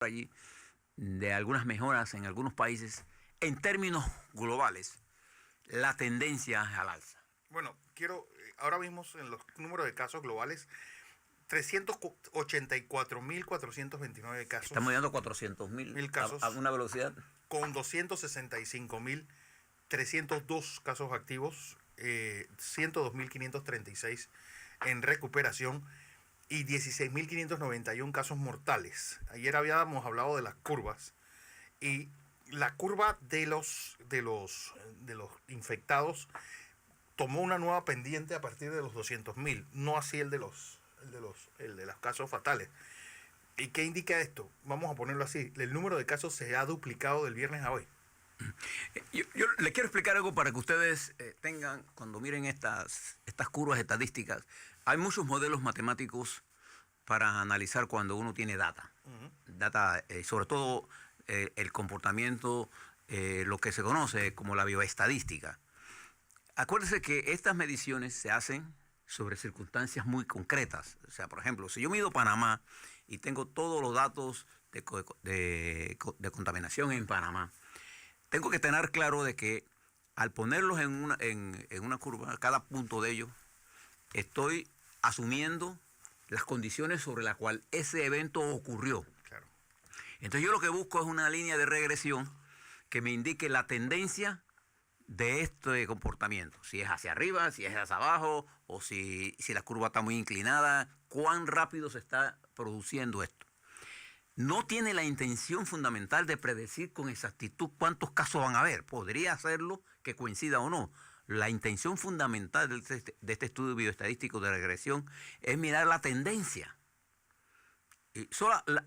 allí de algunas mejoras en algunos países, en términos globales, la tendencia es al alza. Bueno, ahora mismo en los números de casos globales, 384.429 casos. Estamos llegando a 400.000 casos a una velocidad. Con 265.302 casos activos, 102.536 en recuperación y 16.591 casos mortales. Ayer habíamos hablado de las curvas y la curva de los infectados tomó una nueva pendiente a partir de los 200.000, no así el de los casos fatales. ¿Y qué indica esto? Vamos a ponerlo así: el número de casos se ha duplicado del viernes a hoy. Yo le quiero explicar algo para que ustedes tengan, cuando miren estas curvas estadísticas, hay muchos modelos matemáticos para analizar cuando uno tiene data. Data, sobre todo el comportamiento, lo que se conoce como la bioestadística. Acuérdense que estas mediciones se hacen sobre circunstancias muy concretas. O sea, por ejemplo, si yo mido Panamá y tengo todos los datos de contaminación en Panamá, tengo que tener claro de que al ponerlos en una curva, cada punto de ellos, estoy asumiendo las condiciones sobre las cuales ese evento ocurrió. Claro. Entonces yo lo que busco es una línea de regresión que me indique la tendencia de este comportamiento. Si es hacia arriba, si es hacia abajo, o si la curva está muy inclinada, cuán rápido se está produciendo esto. No tiene la intención fundamental de predecir con exactitud cuántos casos van a haber. Podría hacerlo que coincida o no. La intención fundamental de este estudio bioestadístico de regresión es mirar la tendencia. Y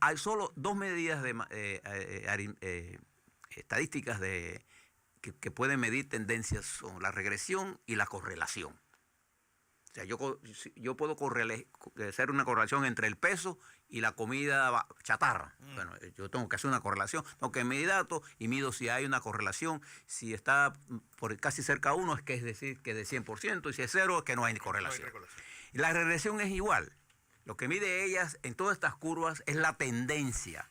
hay solo dos medidas estadísticas que pueden medir tendencias: son la regresión y la correlación. O sea, yo puedo hacer una correlación entre el peso y la comida chatarra. Bueno, yo tengo que hacer una correlación, tengo que medir datos y mido si hay una correlación. Si está por casi cerca a 1, es decir que de 100%, y si es 0, es que no hay correlación. Y la regresión es igual. Lo que mide ellas en todas estas curvas es la tendencia.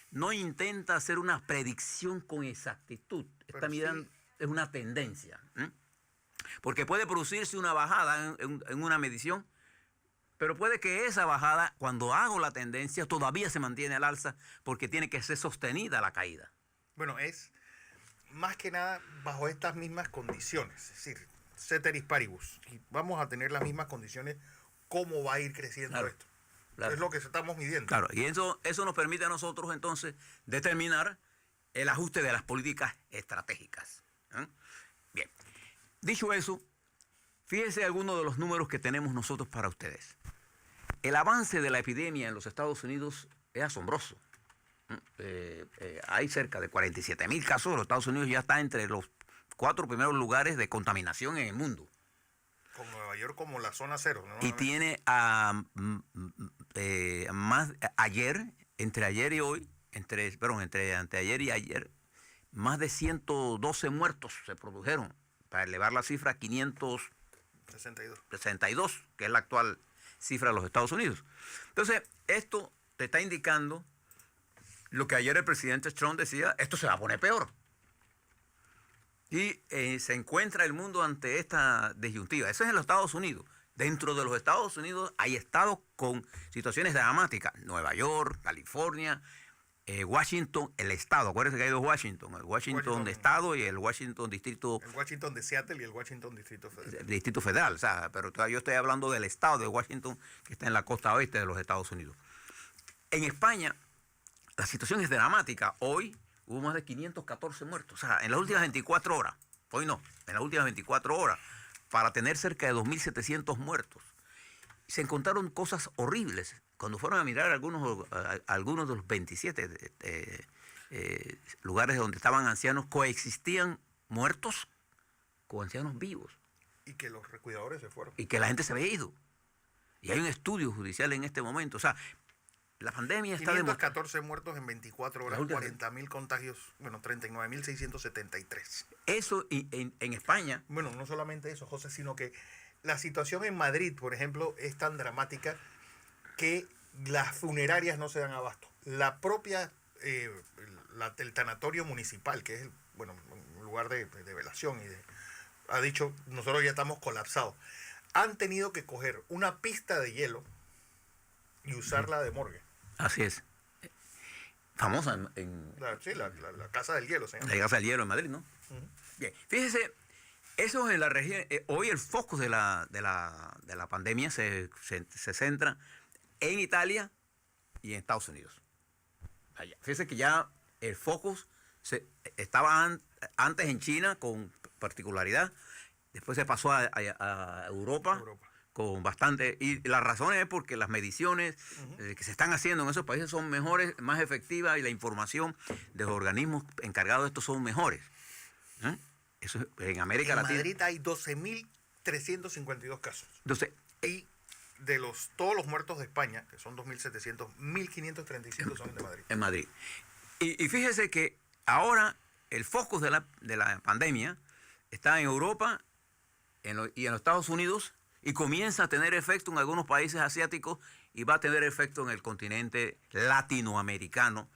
No intenta hacer una predicción con exactitud. Está mirando, es una tendencia. Porque puede producirse una bajada en una medición, pero puede que esa bajada, cuando hago la tendencia, todavía se mantiene al alza porque tiene que ser sostenida la caída. Bueno, es más que nada bajo estas mismas condiciones, es decir, ceteris paribus. Y vamos a tener las mismas condiciones, ¿cómo va a ir creciendo esto? Claro. Es lo que estamos midiendo. Claro, y eso nos permite a nosotros entonces determinar el ajuste de las políticas estratégicas. Bien. Dicho eso, fíjense algunos de los números que tenemos nosotros para ustedes. El avance de la epidemia en los Estados Unidos es asombroso. Hay cerca de 47.000 casos. Los Estados Unidos ya está entre los 4 primeros lugares de contaminación en el mundo. Con Nueva York como la zona cero, ¿no? Y tiene entre ayer y hoy, entre anteayer y ayer, más de 112 muertos se produjeron, para elevar la cifra a 562, que es la actual cifra de los Estados Unidos. Entonces, esto te está indicando lo que ayer el presidente Trump decía: esto se va a poner peor. Y se encuentra el mundo ante esta disyuntiva. Eso es en los Estados Unidos. Dentro de los Estados Unidos hay estados con situaciones dramáticas: Nueva York, California, Washington, el estado. Acuérdense que hay dos Washington: el Washington de estado y el Washington distrito. El Washington de Seattle y el Washington distrito federal. Distrito federal, o sea, pero yo estoy hablando del estado de Washington, que está en la costa oeste de los Estados Unidos. En España, la situación es dramática. Hoy hubo más de 514 muertos. O sea, en las últimas 24 horas. Hoy no, en las últimas 24 horas, para tener cerca de 2.700 muertos. Se encontraron cosas horribles. Cuando fueron a mirar algunos de los 27 lugares donde estaban ancianos, coexistían muertos con ancianos vivos. Y que los cuidadores se fueron. Y que la gente se había ido. Y hay un estudio judicial en este momento. O sea, la pandemia está 514 muertos en 24 horas, 40.000 contagios, 39.673. Eso en España. Bueno, no solamente eso, José, sino que la situación en Madrid, por ejemplo, es tan dramática que las funerarias no se dan abasto. la propia, el tanatorio municipal, que es un lugar de velación, ha dicho, nosotros ya estamos colapsados. Han tenido que coger una pista de hielo y usarla de morgue. Así es. Famosa en La Casa del Hielo, señor. la Casa del Hielo en Madrid, ¿no? Bien, fíjese, eso en la región, hoy el foco de la pandemia se centra en Italia y en Estados Unidos. Allá. Fíjese que ya el focus estaba antes en China con particularidad, después se pasó a Europa con bastante, y la razón es porque las mediciones que se están haciendo en esos países son mejores, más efectivas, y la información de los organismos encargados de esto son mejores. Eso en América Latina. En Madrid hay 12.352 casos. Entonces, Y de todos los muertos de España, que son 2.700, 1.535 son de Madrid. En Madrid. Y fíjese que ahora el foco de la pandemia está en Europa y en los Estados Unidos, y comienza a tener efecto en algunos países asiáticos y va a tener efecto en el continente latinoamericano.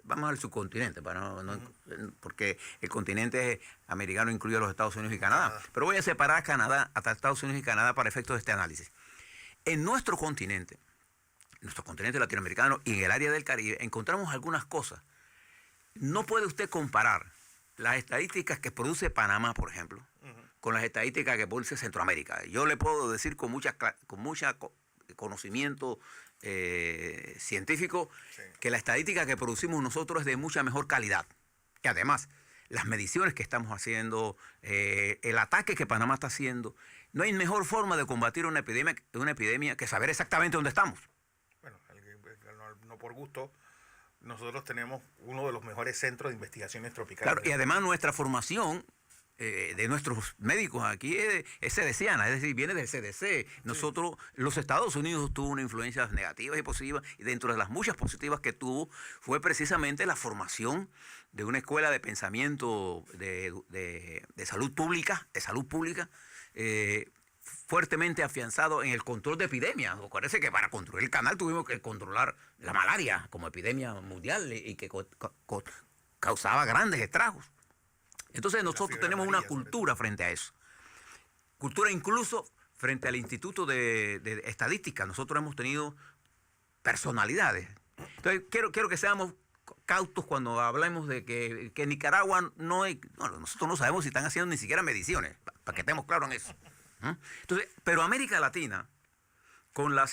Vamos al subcontinente, porque el continente americano incluye a los Estados Unidos y Canadá. Pero voy a separar Canadá, hasta Estados Unidos y Canadá, para efectos de este análisis. En nuestro continente latinoamericano y en el área del Caribe, encontramos algunas cosas. No puede usted comparar las estadísticas que produce Panamá, por ejemplo, con las estadísticas que produce Centroamérica. Yo le puedo decir con mucha conocimiento científico, que la estadística que producimos nosotros es de mucha mejor calidad. Y además, las mediciones que estamos haciendo, el ataque que Panamá está haciendo, no hay mejor forma de combatir una epidemia que saber exactamente dónde estamos. Bueno, no por gusto, nosotros tenemos uno de los mejores centros de investigaciones tropicales. Claro, y además nuestra formación de nuestros médicos aquí es CDCiana, es decir, viene del CDC. Nosotros, los Estados Unidos tuvo una influencia negativa y positiva, y dentro de las muchas positivas que tuvo fue precisamente la formación de una escuela de pensamiento de salud pública, fuertemente afianzado en el control de epidemias. Acuérdense que para controlar el canal tuvimos que controlar la malaria como epidemia mundial y que causaba grandes estragos. Entonces nosotros tenemos una cultura frente a eso. Cultura incluso frente al Instituto de Estadística. Nosotros hemos tenido personalidades. Entonces quiero que seamos cautos cuando hablemos de que en Nicaragua no hay... No, nosotros no sabemos si están haciendo ni siquiera mediciones, para que estemos claros en eso. Entonces, pero América Latina, con las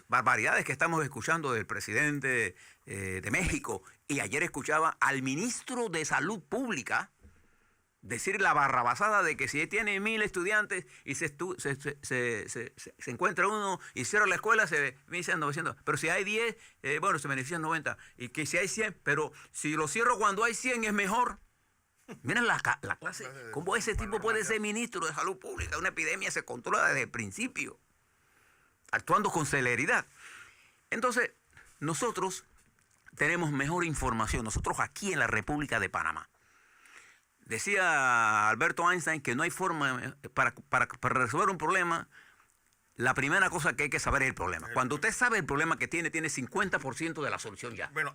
barbaridades que estamos escuchando del presidente de México, y ayer escuchaba al ministro de Salud Pública decir la barrabasada de que si tiene 1.000 estudiantes y se encuentra uno y cierra la escuela, se benefician 900. Pero si hay 10, se benefician 90. Y que si hay 100, pero si lo cierro cuando hay 100 es mejor. Miren la clase, cómo ese tipo puede ser ministro de Salud Pública. Una epidemia se controla desde el principio, actuando con celeridad. Entonces, nosotros tenemos mejor información, nosotros aquí en la República de Panamá. Decía Alberto Einstein que no hay forma para resolver un problema. La primera cosa que hay que saber es el problema. Cuando usted sabe el problema que tiene 50% de la solución ya. Bueno,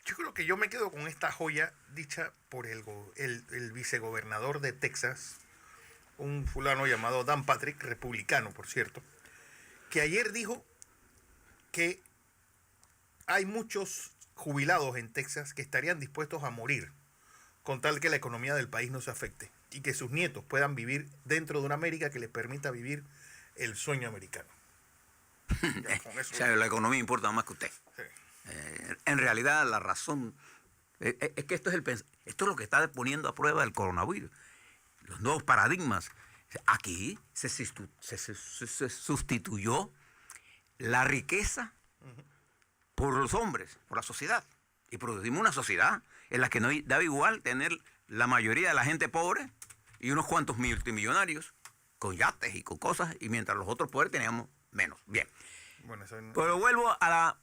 yo creo que yo me quedo con esta joya dicha por el vicegobernador de Texas, un fulano llamado Dan Patrick, republicano, por cierto, que ayer dijo que hay muchos jubilados en Texas que estarían dispuestos a morir con tal que la economía del país no se afecte y que sus nietos puedan vivir dentro de una América que les permita vivir el sueño americano. O sea, la economía importa más que usted. Sí. En realidad, la razón es que esto es lo que está poniendo a prueba el coronavirus. Los nuevos paradigmas. Aquí se sustituyó la riqueza por los hombres, por la sociedad. Y producimos una sociedad en la que no daba igual tener la mayoría de la gente pobre y unos cuantos multimillonarios con yates y con cosas, y mientras los otros pobres teníamos menos. Bien. Bueno, pero vuelvo a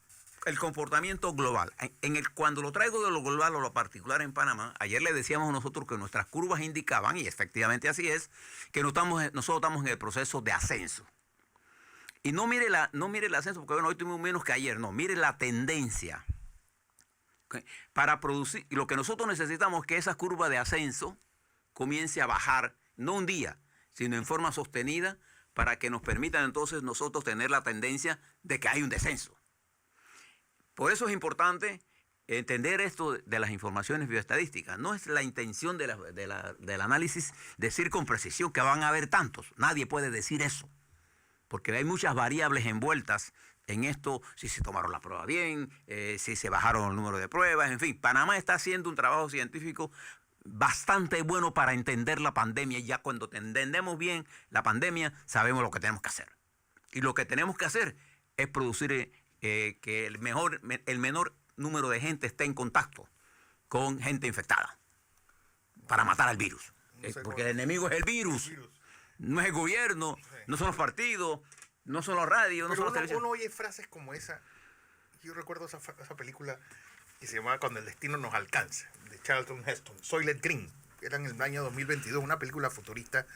el comportamimo global. Cuando lo traigo de lo global o lo particular en Panamá, ayer le decíamos nosotros que nuestras curvas indicaban, y efectivamente así es, que nosotros estamos en el proceso de ascenso. Y no mire el ascenso, porque bueno, hoy tuvimos menos que ayer, no, mire la tendencia. ¿Okay? Para producir, lo que nosotros necesitamos es que esa curva de ascenso comience a bajar, no un día, sino en forma sostenida, para que nos permitan entonces nosotros tener la tendencia de que hay un descenso. Por eso es importante entender esto de las informaciones bioestadísticas. No es la intención del análisis decir con precisión que van a haber tantos. Nadie puede decir eso, porque hay muchas variables envueltas en esto, si se tomaron la prueba bien, si se bajaron el número de pruebas, en fin. Panamá está haciendo un trabajo científico bastante bueno para entender la pandemia, y ya cuando entendemos bien la pandemia sabemos lo que tenemos que hacer. Y lo que tenemos que hacer es producir que el menor número de gente esté en contacto con gente infectada para matar al virus. Porque el enemigo es el virus, no es el gobierno, no son los partidos, no son los radios, no son las televisiones. Uno oye frases como esa. Yo recuerdo esa película que se llamaba Cuando el destino nos alcance, de Charlton Heston, Soylent Green, era en el año 2022, una película futurista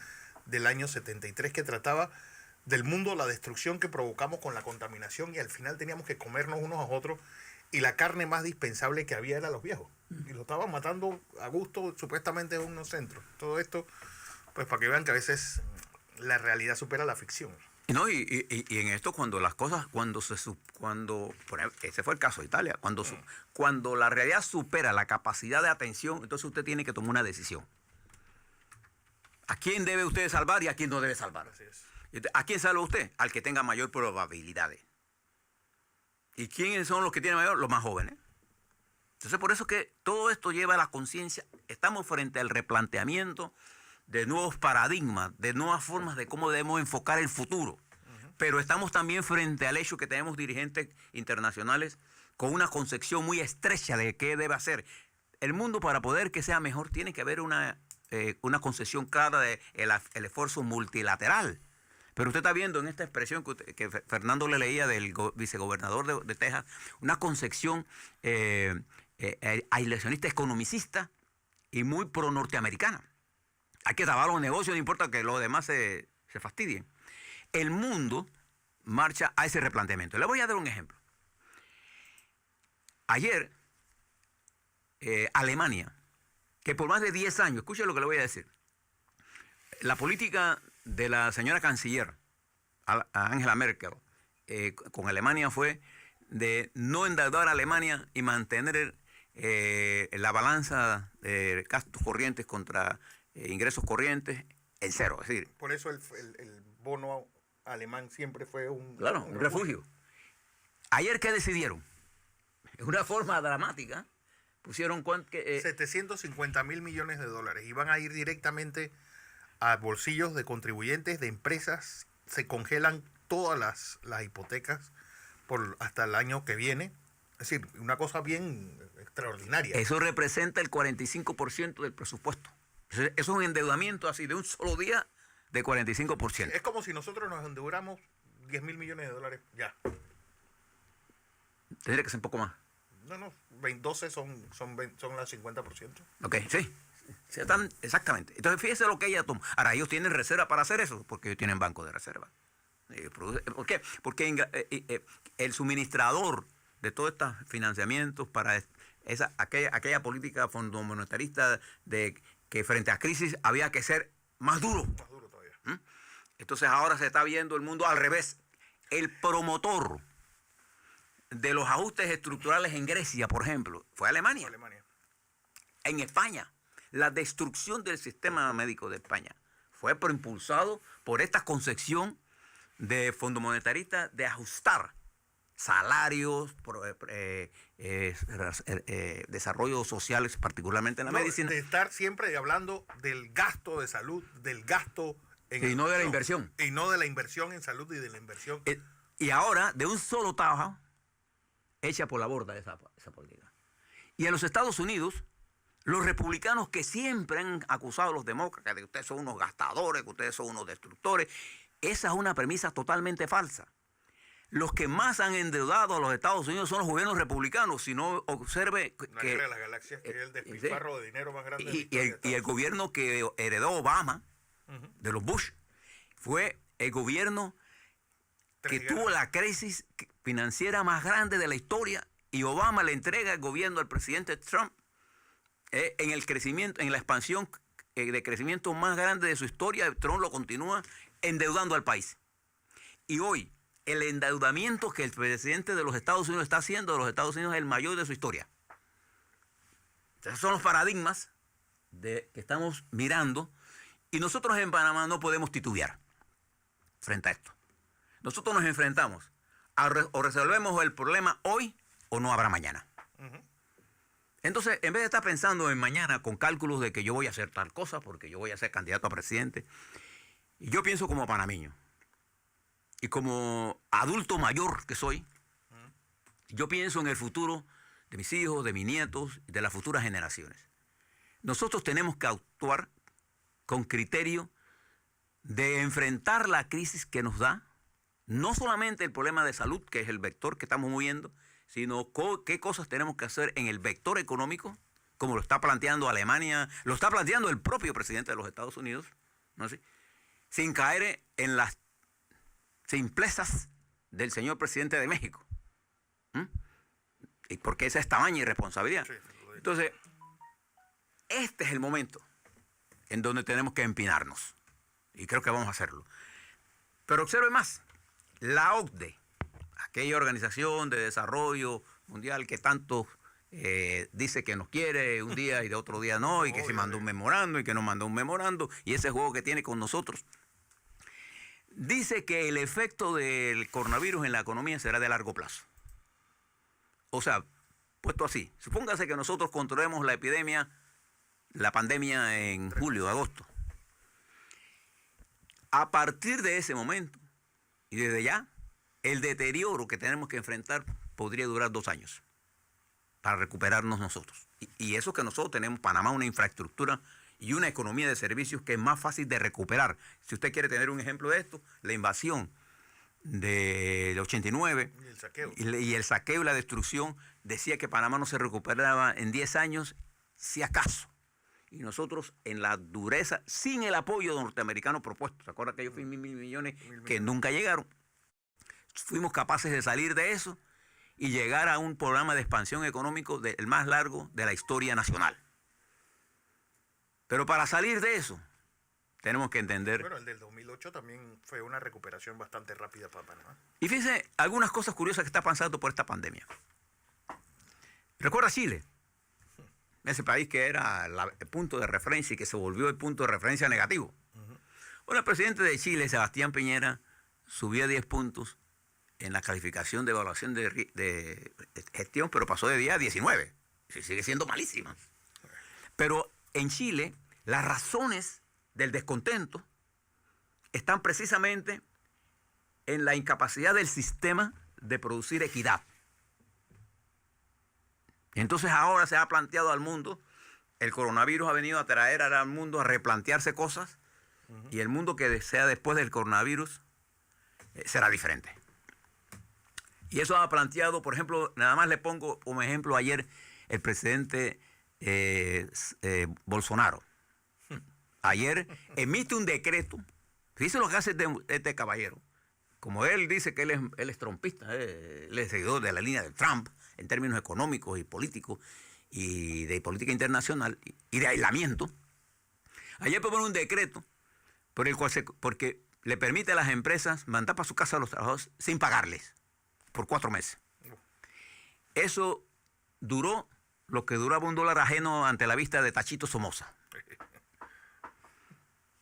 del año 73 que trataba del mundo, la destrucción que provocamos con la contaminación, y al final teníamos que comernos unos a otros, y la carne más dispensable que había era los viejos, y lo estaban matando a gusto supuestamente en unos centros. Todo esto, pues para que vean que a veces la realidad supera la ficción. No, y en esto cuando las cosas, por ejemplo, ese fue el caso de Italia, cuando la realidad supera la capacidad de atención, entonces usted tiene que tomar una decisión. ¿A quién debe usted salvar y a quién no debe salvar? Así es. ¿A quién salva usted? Al que tenga mayor probabilidades. ¿Y quiénes son los que tienen mayor? Los más jóvenes. Entonces, por eso que todo esto lleva a la conciencia. Estamos frente al replanteamiento de nuevos paradigmas, de nuevas formas de cómo debemos enfocar el futuro. Pero estamos también frente al hecho que tenemos dirigentes internacionales con una concepción muy estrecha de qué debe hacer. El mundo, para poder que sea mejor, tiene que haber una concepción clara de el esfuerzo multilateral. Pero usted está viendo en esta expresión que Fernando le leía del vicegobernador de Texas, una concepción aislacionista, economicista y muy pro-norteamericana. Hay que trabajar los negocios, no importa que los demás se fastidien. El mundo marcha a ese replanteamiento. Le voy a dar un ejemplo. Ayer, Alemania, que por más de 10 años, escuche lo que le voy a decir, la política de la señora canciller Angela Merkel con Alemania fue de no endeudar a Alemania y mantener la balanza de gastos corrientes contra ingresos corrientes en cero. Es decir, por eso el bono alemán siempre fue un refugio. Ayer, ¿qué decidieron? En una forma dramática, pusieron 750.000 millones de dólares y van a ir directamente a bolsillos de contribuyentes, de empresas. Se congelan todas las hipotecas hasta el año que viene. Es decir, una cosa bien extraordinaria. Eso representa el 45% del presupuesto. Eso es un endeudamiento así de un solo día de 45%. Es como si nosotros nos endeudáramos 10.000 millones de dólares ya. Tendría que ser un poco más. No, 12 son las 50%. Ok, sí. Exactamente. Entonces, fíjese lo que ella toma. Ahora, ellos tienen reserva para hacer eso, porque ellos tienen banco de reserva. ¿Por qué? Porque el suministrador de todos estos financiamientos para aquella política fondomonetarista de que frente a crisis había que ser más duro. Más duro todavía. Entonces, ahora se está viendo el mundo al revés. El promotor de los ajustes estructurales en Grecia, por ejemplo, fue Alemania. En España, la destrucción del sistema médico de España fue impulsado por esta concepción de fondo monetarista de ajustar salarios, desarrollos sociales, particularmente en la medicina. De estar siempre hablando del gasto de salud, del gasto en y no de la inversión. Y no de la inversión en salud y de la inversión. Y ahora, de un solo tajo, echa por la borda esa política. Y en los Estados Unidos, los republicanos que siempre han acusado a los demócratas de que ustedes son unos gastadores, que ustedes son unos destructores, esa es una premisa totalmente falsa. Los que más han endeudado a los Estados Unidos son los gobiernos republicanos. Si no, observe Una que... guerra de las galaxias, que es el despilfarro de dinero más grande. Y el gobierno que heredó Obama, de los Bush, fue el gobierno que tuvo la crisis financiera más grande de la historia, y Obama le entrega el gobierno al presidente Trump en el crecimiento, en la expansión de crecimiento más grande de su historia. Trump lo continúa endeudando al país. Y hoy, el endeudamiento que el presidente de los Estados Unidos está haciendo de los Estados Unidos es el mayor de su historia. Esos son los paradigmas que estamos mirando, y nosotros en Panamá no podemos titubear frente a esto. Nosotros nos enfrentamos o resolvemos el problema hoy o no habrá mañana. Entonces, en vez de estar pensando en mañana con cálculos de que yo voy a hacer tal cosa porque yo voy a ser candidato a presidente, yo pienso como panameño y como adulto mayor que soy, yo pienso en el futuro de mis hijos, de mis nietos, de las futuras generaciones. Nosotros tenemos que actuar con criterio de enfrentar la crisis que nos da, no solamente el problema de salud, que es el vector que estamos moviendo, sino qué cosas tenemos que hacer en el vector económico, como lo está planteando Alemania, lo está planteando el propio presidente de los Estados Unidos, ¿no? ¿Sí? Sin caer en las simplezas del señor presidente de México. Y porque esa es tamaña irresponsabilidad. Entonces, este es el momento en donde tenemos que empinarnos. Y creo que vamos a hacerlo. Pero observe más. La OCDE, aquella organización de desarrollo mundial que tanto dice que nos quiere un día y de otro día no, y que se mandó un memorando y que no mandó un memorando, y ese juego que tiene con nosotros, dice que el efecto del coronavirus en la economía será de largo plazo. O sea, puesto así, supóngase que nosotros controlemos la epidemia, la pandemia en julio, agosto. A partir de ese momento, y desde ya, el deterioro que tenemos que enfrentar podría durar 2 años para recuperarnos nosotros. Y eso que nosotros tenemos, Panamá, una infraestructura y una economía de servicios que es más fácil de recuperar. Si usted quiere tener un ejemplo de esto, la invasión del 89 y el saqueo. Y el saqueo y la destrucción, decía que Panamá no se recuperaba en 10 años, si acaso. Y nosotros en la dureza, sin el apoyo norteamericano propuesto, ¿se acuerda que ellos fueron 1.000 millones que nunca llegaron? Fuimos capaces de salir de eso y llegar a un programa de expansión económico el más largo de la historia nacional. Pero para salir de eso, tenemos que entender... Bueno, el del 2008 también fue una recuperación bastante rápida para Panamá. Y fíjense algunas cosas curiosas que está pasando por esta pandemia. ¿Recuerda Chile? Ese país que era el punto de referencia y que se volvió el punto de referencia negativo. Bueno, el presidente de Chile, Sebastián Piñera, subió 10 puntos en la calificación de evaluación de gestión, pero pasó de 10 a 19. Sigue siendo malísima. Pero en Chile, las razones del descontento están precisamente en la incapacidad del sistema de producir equidad. Entonces ahora se ha planteado al mundo, el coronavirus ha venido a traer al mundo a replantearse cosas, y el mundo que sea después del coronavirus será diferente. Y eso ha planteado, por ejemplo, nada más le pongo como ejemplo ayer el presidente Bolsonaro. Ayer emite un decreto, fíjese lo que hace este caballero. Como él dice que él es trumpista, él es seguidor de la línea de Trump en términos económicos y políticos y de política internacional y de aislamiento. Ayer propone un decreto por el cual porque le permite a las empresas mandar para su casa a los trabajadores sin pagarles por 4 meses. Eso duró lo que duraba $1 ajeno ante la vista de Tachito Somoza.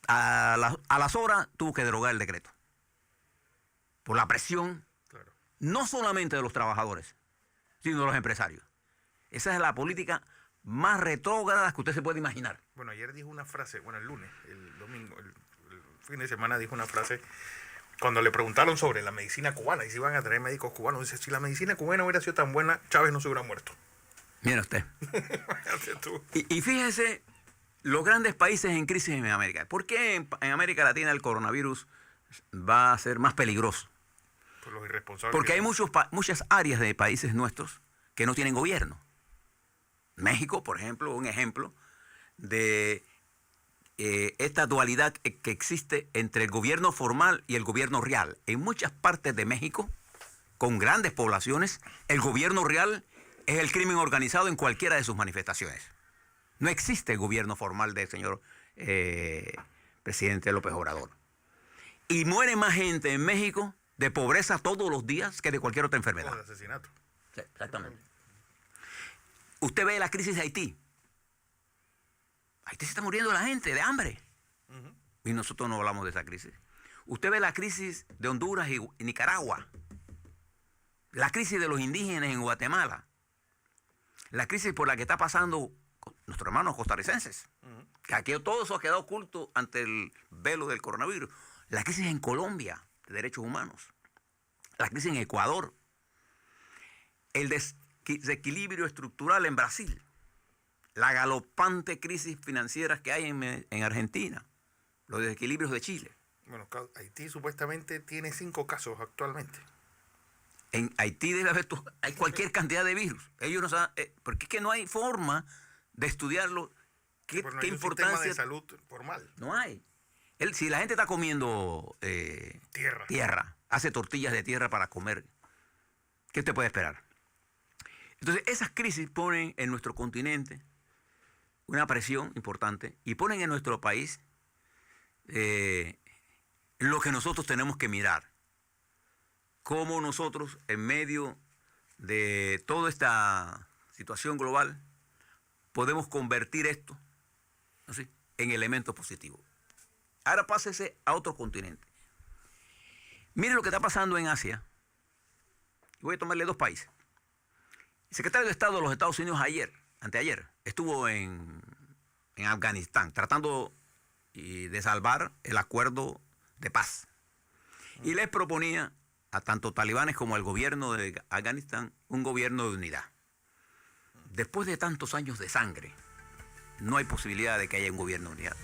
A las horas tuvo que derogar el decreto. Por la presión, claro, no solamente de los trabajadores, sino de los empresarios. Esa es la política más retrógrada que usted se puede imaginar. Bueno, ayer dijo una frase, bueno, el lunes, el domingo, el fin de semana dijo una frase, cuando le preguntaron sobre la medicina cubana y si iban a traer médicos cubanos, dice, si la medicina cubana hubiera sido tan buena, Chávez no se hubiera muerto. Mira usted. y fíjese los grandes países en crisis en América. ¿Por qué en América Latina el coronavirus va a ser más peligroso? Por los irresponsables. Porque hay muchas áreas de países nuestros que no tienen gobierno. México, por ejemplo, un ejemplo de esta dualidad que existe entre el gobierno formal y el gobierno real. En muchas partes de México, con grandes poblaciones, el gobierno real es el crimen organizado en cualquiera de sus manifestaciones. No existe el gobierno formal del señor presidente López Obrador. Y muere más gente en México de pobreza todos los días que de cualquier otra enfermedad. O de asesinato. Sí, exactamente. Usted ve la crisis de Haití. Haití se está muriendo la gente de hambre. Y nosotros no hablamos de esa crisis. Usted ve la crisis de Honduras y Nicaragua. La crisis de los indígenas en Guatemala. La crisis por la que está pasando nuestros hermanos costarricenses. Que aquí todo eso ha quedado oculto ante el velo del coronavirus. La crisis en Colombia de derechos humanos. La crisis en Ecuador. El desequilibrio estructural en Brasil. La galopante crisis financiera que hay en Argentina. Los desequilibrios de Chile. Bueno, Haití supuestamente tiene 5 casos actualmente. En Haití debe haber hay cualquier cantidad de virus. Ellos no saben, porque es que no hay forma de estudiarlo. ¿Qué, Pero no qué hay un importancia? sistema de salud formal. No hay. Si la gente está comiendo tierra, hace tortillas de tierra para comer, ¿qué usted puede esperar? Entonces, esas crisis ponen en nuestro continente una presión importante y ponen en nuestro país lo que nosotros tenemos que mirar. Cómo nosotros, en medio de toda esta situación global, podemos convertir esto, ¿sí?, en elementos positivos. Ahora pásese a otro continente. Mire lo que está pasando en Asia. Voy a tomarle 2 países. El secretario de Estado de los Estados Unidos anteayer, estuvo en Afganistán tratando de salvar el acuerdo de paz. Y les proponía a tanto talibanes como al gobierno de Afganistán un gobierno de unidad. Después de tantos años de sangre, no hay posibilidad de que haya un gobierno de unidad.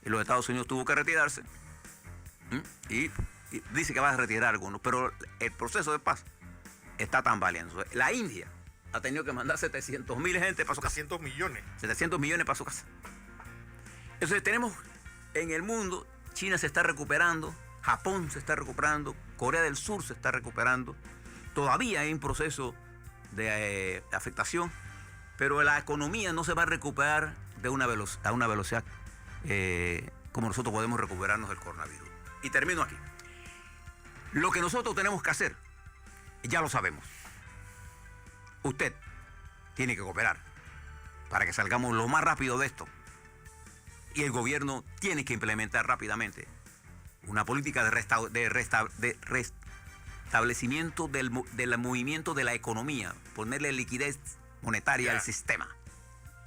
Y los Estados Unidos tuvo que retirarse. Y dice que va a retirar algunos, pero el proceso de paz está tambaleando. La India ha tenido que mandar 700.000 gente para su casa. 700 millones. 700 millones para su casa. Entonces tenemos en el mundo, China se está recuperando, Japón se está recuperando, Corea del Sur se está recuperando. Todavía hay un proceso de afectación, pero la economía no se va a recuperar a una velocidad como nosotros podemos recuperarnos del coronavirus. Y termino aquí. Lo que nosotros tenemos que hacer, ya lo sabemos. Usted tiene que cooperar para que salgamos lo más rápido de esto. Y el gobierno tiene que implementar rápidamente una política de restablecimiento del movimiento de la economía, ponerle liquidez monetaria al sistema.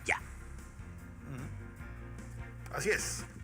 Ya. Así es.